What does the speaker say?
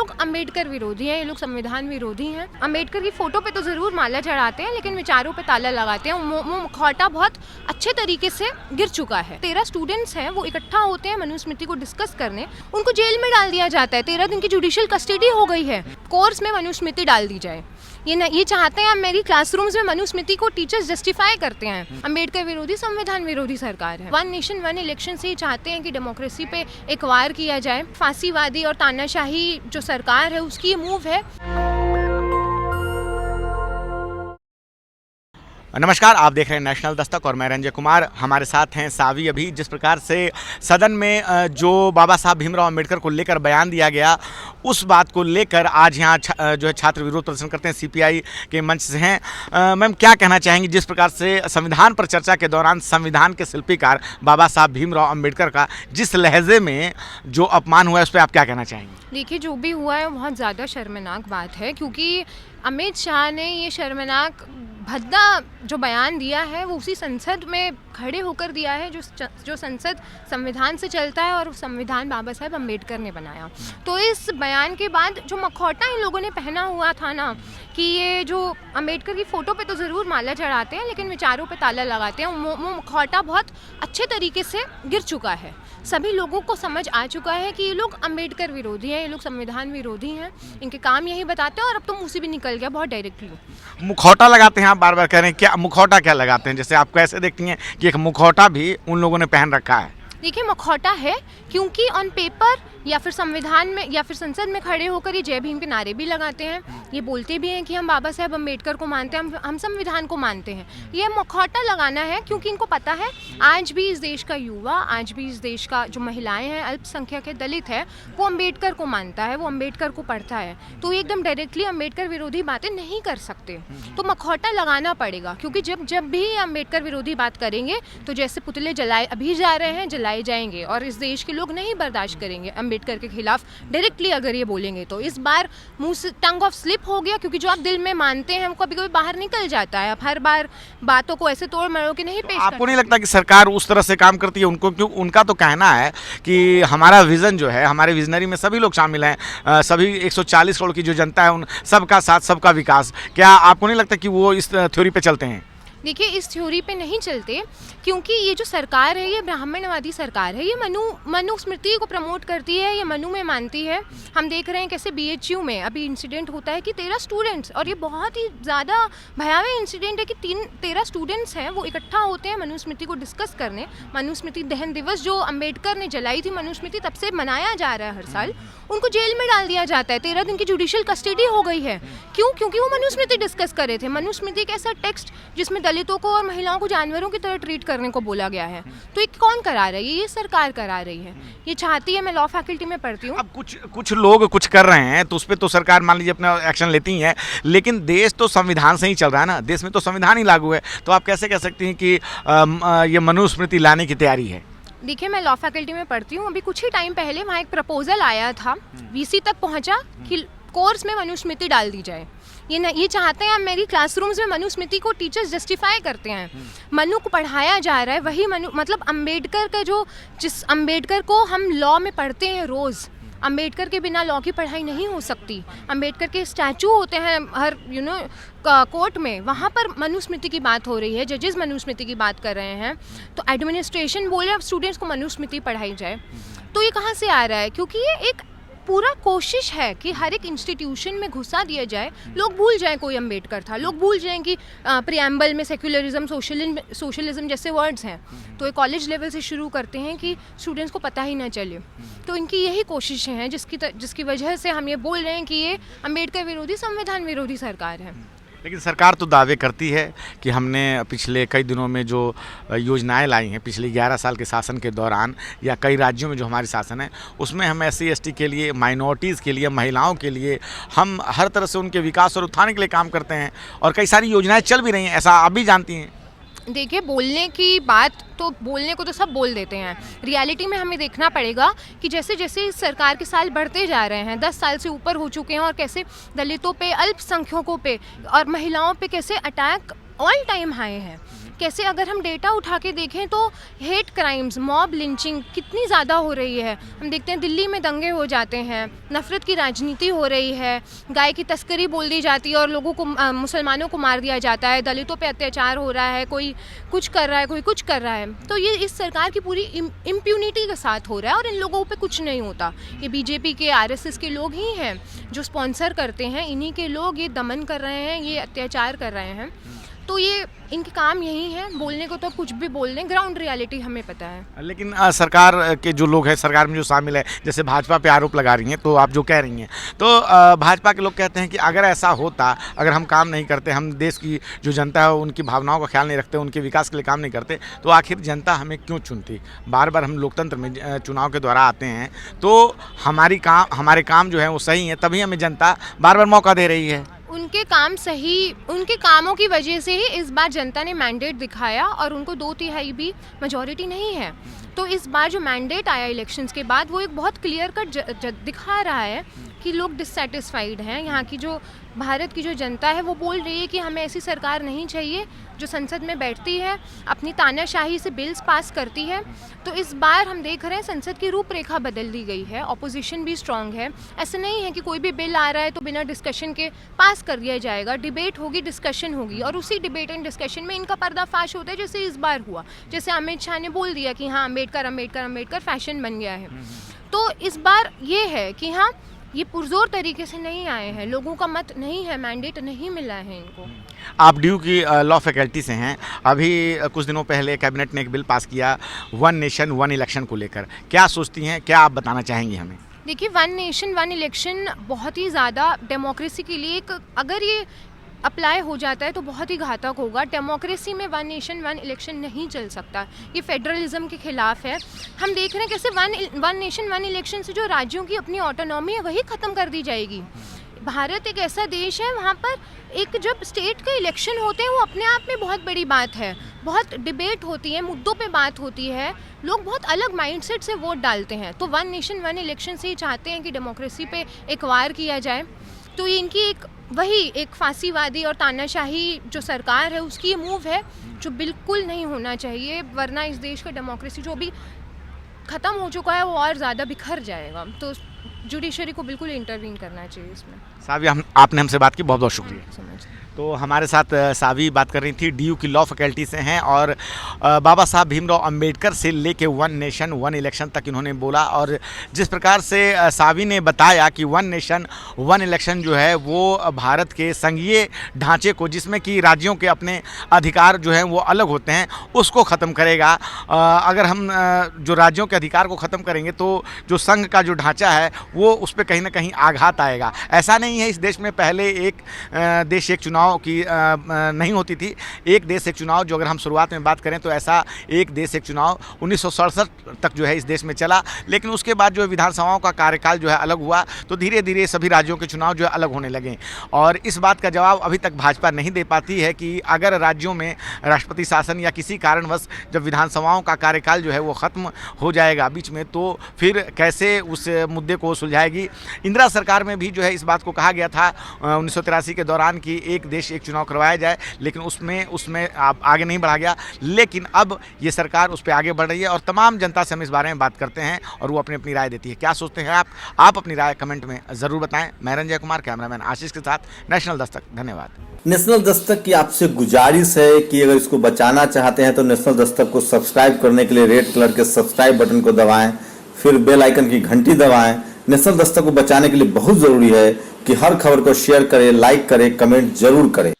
लोग अंबेडकर विरोधी हैं, ये लोग संविधान विरोधी हैं। अंबेडकर की फोटो पे तो ज़रूर माला चढ़ाते हैं लेकिन विचारों पे ताला लगाते हैं। मुखौटा बहुत अच्छे तरीके से गिर चुका है। 13 स्टूडेंट्स हैं, वो इकट्ठा होते हैं मनुस्मृति को डिस्कस करने, उनको जेल में डाल दिया जाता है। 13 दिन की जुडिशियल कस्टडी हो गई है। कोर्स में मनुस्मृति डाल दी जाए, ये चाहते हैं। मेरी क्लासरूम्स में मनुस्मृति को टीचर्स जस्टिफाई करते हैं। अंबेडकर विरोधी, संविधान विरोधी सरकार है। वन नेशन वन इलेक्शन से ही चाहते हैं कि डेमोक्रेसी पे एक वार किया जाए। फांसीवादी और तानाशाही जो सरकार है उसकी ये मूव है। नमस्कार, आप देख रहे हैं नेशनल दस्तक और मैं रंजय कुमार। हमारे साथ हैं सावी। अभी जिस प्रकार से सदन में जो बाबा साहब भीमराव अंबेडकर को लेकर बयान दिया गया, उस बात को लेकर आज यहाँ जो है छात्र विरोध प्रदर्शन करते हैं, सीपीआई के मंच से हैं। मैम, क्या कहना चाहेंगी जिस प्रकार से संविधान पर चर्चा के दौरान संविधान के शिल्पीकार बाबा साहब भीमराव अंबेडकर का जिस लहजे में जो अपमान हुआ है, उस पर आप क्या कहना चाहेंगी? देखिए, जो भी हुआ है बहुत ज़्यादा शर्मनाक बात है, क्योंकि अमित शाह ने ये शर्मनाक भद्दा जो बयान दिया है वो उसी संसद में खड़े होकर दिया है जो संसद संविधान से चलता है और संविधान बाबा साहब अम्बेडकर ने बनाया। तो इस बयान के बाद जो मखौटा इन लोगों ने पहना हुआ था ना, कि ये जो अम्बेडकर की फ़ोटो पे तो ज़रूर माला चढ़ाते हैं लेकिन विचारों पे ताला लगाते हैं, वो मखौटा बहुत अच्छे तरीके से गिर चुका है। सभी लोगों को समझ आ चुका है कि ये लोग अम्बेडकर विरोधी हैं, ये लोग संविधान विरोधी हैं। इनके काम यही बताते हैं और अब तो मुँह से भी निकल गया बहुत डायरेक्टली। मुखौटा लगाते हैं, आप बार बार कह रहे हैं, क्या मुखौटा क्या लगाते हैं? जैसे आप कैसे देखती हैं कि एक मुखौटा भी उन लोगों ने पहन रखा है? देखिए, मुखौटा है क्योंकि ऑन पेपर या फिर संविधान में या फिर संसद में खड़े होकर ये जय भीम के नारे भी लगाते हैं। ये बोलते भी हैं कि हम बाबा साहब अम्बेडकर को मानते हैं, हम संविधान को मानते हैं। ये मुखौटा लगाना है क्योंकि इनको पता है आज भी इस देश का युवा, आज भी इस देश का जो महिलाएं हैं, अल्पसंख्यक है, दलित है, वो अम्बेडकर को मानता है, वो अम्बेडकर को पढ़ता है। तो एकदम डायरेक्टली अम्बेडकर विरोधी बातें नहीं कर सकते, तो मुखौटा लगाना पड़ेगा। क्योंकि जब भी अम्बेडकर विरोधी बात करेंगे तो जैसे पुतले जलाए अभी जा रहे हैं, जलाए जाएंगे और इस देश के लोग नहीं बर्दाश्त करेंगे अम्बेडकर के खिलाफ डायरेक्टली अगर ये बोलेंगे। तो इस बार मुंह से टंग ऑफ स्लिप हो गया, क्योंकि जो आप दिल में मानते हैं वो कभी कभी बाहर निकल जाता है। आप हर बार बातों को ऐसे तोड़ मरोड़ के नहीं पेश करते। आपको नहीं लगता कि सरकार उस तरह से काम करती है? उनको क्यों, उनका तो कहना है कि हमारा विजन जो है, हमारे विजनरी में सभी लोग शामिल हैं, सभी 140 करोड़ की जो जनता है, उन सबका साथ सबका विकास। क्या आपको नहीं लगता कि वो इस थ्योरी पे चलते हैं? देखिए, इस थ्योरी पे नहीं चलते, क्योंकि ये जो सरकार है ये ब्राह्मणवादी सरकार है। ये मनुस्मृति को प्रमोट करती है, ये मनु में मानती है। हम देख रहे हैं कैसे BHU में अभी इंसिडेंट होता है कि 13 स्टूडेंट्स, और ये बहुत ही ज़्यादा भयावह इंसिडेंट है कि 13 स्टूडेंट्स हैं, वो इकट्ठा होते हैं मनुस्मृति को डिस्कस करने। मनुस्मृति दहन दिवस जो अम्बेडकर ने जलाई थी मनुस्मृति, तब से मनाया जा रहा है हर साल। उनको जेल में डाल दिया जाता है। 13 दिन की जुडिशियल कस्टडी हो गई है। क्यों? क्योंकि वो मनुस्मृति डिस्कस कर रहे थे। मनुस्मृति एक ऐसा टेक्स्ट जिसमें दलितों को और महिलाओं को जानवरों की तरह ट्रीट करने को बोला गया है। तो ये कौन करा रही है? ये सरकार करा रही है। ये चाहती है, मैं लॉ फैकल्टी में पढ़ती हूँ। अब कुछ लोग कुछ कर रहे हैं तो उस पर तो सरकार मान लीजिए अपना एक्शन लेती है, लेकिन देश तो संविधान से ही चल रहा है ना, देश में तो संविधान ही लागू है। तो आप कैसे कह सकती हैं कि ये मनुस्मृति लाने की तैयारी है? देखिए, मैं लॉ फैकल्टी में पढ़ती हूँ। अभी कुछ ही टाइम पहले वहाँ एक प्रपोजल आया था, VC तक पहुँचा कि कोर्स में मनुस्मृति डाल दी जाए। ये चाहते हैं। मेरी क्लासरूम्स में मनुस्मृति को टीचर्स जस्टिफाई करते हैं। मनु को पढ़ाया जा रहा है, वही मनु, मतलब अम्बेडकर का जिस अम्बेडकर को हम लॉ में पढ़ते हैं रोज़, अम्बेडकर के बिना लॉ की पढ़ाई नहीं हो सकती। अम्बेडकर के स्टैचू होते हैं हर कोर्ट में, वहाँ पर मनुस्मृति की बात हो रही है, जजेस मनुस्मृति की बात कर रहे हैं। तो एडमिनिस्ट्रेशन बोल रहे हैं स्टूडेंट्स को मनुस्मृति पढ़ाई जाए। तो ये कहाँ से आ रहा है? क्योंकि ये एक पूरा कोशिश है कि हर एक इंस्टीट्यूशन में घुसा दिया जाए, लोग भूल जाएं कोई अम्बेडकर था, लोग भूल जाएं कि प्रियम्बल में सेक्युलरिज्म, सोशलिज्म जैसे वर्ड्स हैं। तो ये कॉलेज लेवल से शुरू करते हैं कि स्टूडेंट्स को पता ही ना चले। तो इनकी यही कोशिशें हैं जिसकी वजह से हम ये बोल रहे हैं कि ये अम्बेडकर विरोधी, संविधान विरोधी सरकार है। लेकिन सरकार तो दावे करती है कि हमने पिछले कई दिनों में जो योजनाएं लाई हैं, पिछले 11 साल के शासन के दौरान या कई राज्यों में जो हमारी शासन है, उसमें हम SC/ST के लिए, माइनॉरिटीज़ के लिए, महिलाओं के लिए हम हर तरह से उनके विकास और उत्थान के लिए काम करते हैं और कई सारी योजनाएं चल भी रही हैं। ऐसा आप भी जानती हैं? देखिए, बोलने की बात तो बोलने को तो सब बोल देते हैं। रियलिटी में हमें देखना पड़ेगा कि जैसे जैसे इस सरकार के साल बढ़ते जा रहे हैं, 10 साल से ऊपर हो चुके हैं, और कैसे दलितों पे, अल्पसंख्यकों पे और महिलाओं पे कैसे अटैक ऑल टाइम हाई है। कैसे अगर हम डेटा उठा के देखें तो हेट क्राइम्स, मॉब लिंचिंग कितनी ज़्यादा हो रही है। हम देखते हैं दिल्ली में दंगे हो जाते हैं, नफ़रत की राजनीति हो रही है, गाय की तस्करी बोल दी जाती है और लोगों को मुसलमानों को मार दिया जाता है, दलितों पे अत्याचार हो रहा है, कोई कुछ कर रहा है, कोई कुछ कर रहा है। तो ये इस सरकार की पूरी इम्प्यूनिटी के साथ हो रहा है और इन लोगों पे कुछ नहीं होता। ये बीजेपी के, आरएसएस के लोग ही हैं जो स्पॉन्सर करते हैं, इन्हीं के लोग ये दमन कर रहे हैं, ये अत्याचार कर रहे हैं। तो ये इनके काम यही है, बोलने को तो कुछ भी बोल दें, ग्राउंड रियलिटी हमें पता है। लेकिन सरकार के जो लोग हैं, सरकार में जो शामिल है, जैसे भाजपा पे आरोप लगा रही हैं, तो आप जो कह रही हैं, तो भाजपा के लोग कहते हैं कि अगर ऐसा होता, अगर हम काम नहीं करते, हम देश की जो जनता है उनकी भावनाओं का ख्याल नहीं रखते, उनके विकास के लिए काम नहीं करते, तो आखिर जनता हमें क्यों चुनती। बार बार हम लोकतंत्र में चुनाव के द्वारा आते हैं, तो हमारे काम जो है वो सही है, तभी हमें जनता बार बार मौका दे रही है। उनके काम सही, उनके कामों की वजह से ही इस बार जनता ने मैंडेट दिखाया और उनको 2/3 भी मेजॉरिटी नहीं है। तो इस बार जो मैंडेट आया इलेक्शंस के बाद वो एक बहुत क्लियर कट दिखा रहा है कि लोग डिससेटिस्फाइड हैं। यहाँ की जो भारत की जो जनता है वो बोल रही है कि हमें ऐसी सरकार नहीं चाहिए जो संसद में बैठती है, अपनी तानाशाही से बिल्स पास करती है। तो इस बार हम देख रहे हैं संसद की रूपरेखा बदल दी गई है, ऑपोजिशन भी स्ट्रांग है। ऐसा नहीं है कि कोई भी बिल आ रहा है तो बिना डिस्कशन के पास कर दिया जाएगा। डिबेट होगी, डिस्कशन होगी और उसी डिबेट एंड डिस्कशन में इनका पर्दाफाश होता है, जैसे इस बार हुआ। जैसे अमित शाह ने बोल दिया कि हाँ अम्बेडकर फैशन बन गया है। तो इस बार ये है कि हाँ, ये पुरजोर तरीके से नहीं आए हैं, लोगों का मत नहीं है, मैंडेट नहीं मिला है इनको। आप ड्यू की लॉ फैकल्टी से हैं। अभी कुछ दिनों पहले कैबिनेट ने एक बिल पास किया 1 नेशन 1 इलेक्शन को लेकर, क्या सोचती हैं, क्या आप बताना चाहेंगी हमें? देखिए, 1 नेशन 1 इलेक्शन बहुत ही ज़्यादा डेमोक्रेसी के लिए अगर ये अप्लाई हो जाता है तो बहुत ही घातक होगा। डेमोक्रेसी में 1 नेशन 1 इलेक्शन नहीं चल सकता, ये फेडरलिज्म के खिलाफ है। हम देख रहे हैं कैसे 1 नेशन 1 इलेक्शन से जो राज्यों की अपनी ऑटोनॉमी है वही ख़त्म कर दी जाएगी। भारत एक ऐसा देश है वहाँ पर एक जब स्टेट के इलेक्शन होते हैं वो अपने आप में बहुत बड़ी बात है, बहुत डिबेट होती है, मुद्दों पे बात होती है, लोग बहुत अलग माइंडसेट से वोट डालते हैं। तो 1 नेशन 1 इलेक्शन से ही चाहते हैं कि डेमोक्रेसी पे एक वार किया जाए। तो ये इनकी एक फांसीवादी और तानाशाही जो सरकार है उसकी ये मूव है जो बिल्कुल नहीं होना चाहिए, वरना इस देश का डेमोक्रेसी जो अभी ख़त्म हो चुका है वो और ज़्यादा बिखर जाएगा। तो जुडिशरी को बिल्कुल इंटरवीन करना चाहिए इसमें। सावी, आपने हमसे बात की, बहुत बहुत शुक्रिया। तो हमारे साथ सावी बात कर रही थी, डीयू की लॉ फैकल्टी से हैं और बाबा साहब भीमराव अंबेडकर से लेके 1 नेशन 1 इलेक्शन तक इन्होंने बोला। और जिस प्रकार से सावी ने बताया कि 1 नेशन 1 इलेक्शन जो है वो भारत के संघीय ढांचे को, जिसमें कि राज्यों के अपने अधिकार जो हैं वो अलग होते हैं, उसको ख़त्म करेगा। अगर हम जो राज्यों के अधिकार को ख़त्म करेंगे तो जो संघ का जो ढांचा है वो उस पर कहीं ना कहीं आघात आएगा। ऐसा नहीं है, इस देश में पहले एक देश एक चुनाव की नहीं होती थी, एक देश एक चुनाव। जो अगर हम शुरुआत में बात करें तो ऐसा एक देश एक चुनाव 1967 तक जो है इस देश में चला, लेकिन उसके बाद जो है विधानसभाओं का कार्यकाल जो है अलग हुआ, तो धीरे धीरे सभी राज्यों के चुनाव जो है अलग होने लगे। और इस बात का जवाब अभी तक भाजपा नहीं दे पाती है कि अगर राज्यों में राष्ट्रपति शासन या किसी कारणवश जब विधानसभाओं का कार्यकाल जो है वो ख़त्म हो जाएगा बीच में, तो फिर कैसे उस मुद्दे को सुलझाएगी। इंदिरा सरकार में भी जो है इस बात को कहा गया था 1983 के दौरान कि एक देश एक चुनाव करवाया जाए, लेकिन उसमें आप आगे नहीं बढ़ा गया। लेकिन अब ये सरकार उस पर आगे बढ़ रही है और तमाम जनता से हम इस बारे में बात करते हैं और वो अपनी अपनी राय देती है। क्या सोचते हैं आप अपनी राय कमेंट में ज़रूर बताएं। मैं रंजय कुमार, कैमरामैन आशीष के साथ, नेशनल दस्तक। धन्यवाद। नेशनल दस्तक की आपसे गुजारिश है कि अगर इसको बचाना चाहते हैं तो नेशनल दस्तक को सब्सक्राइब करने के लिए रेड कलर के सब्सक्राइब बटन को दबाएं, फिर बेल आइकन की घंटी दबाएं। नेशनल दस्तक को बचाने के लिए बहुत जरूरी है कि हर खबर को शेयर करें, लाइक करें, कमेंट जरूर करें।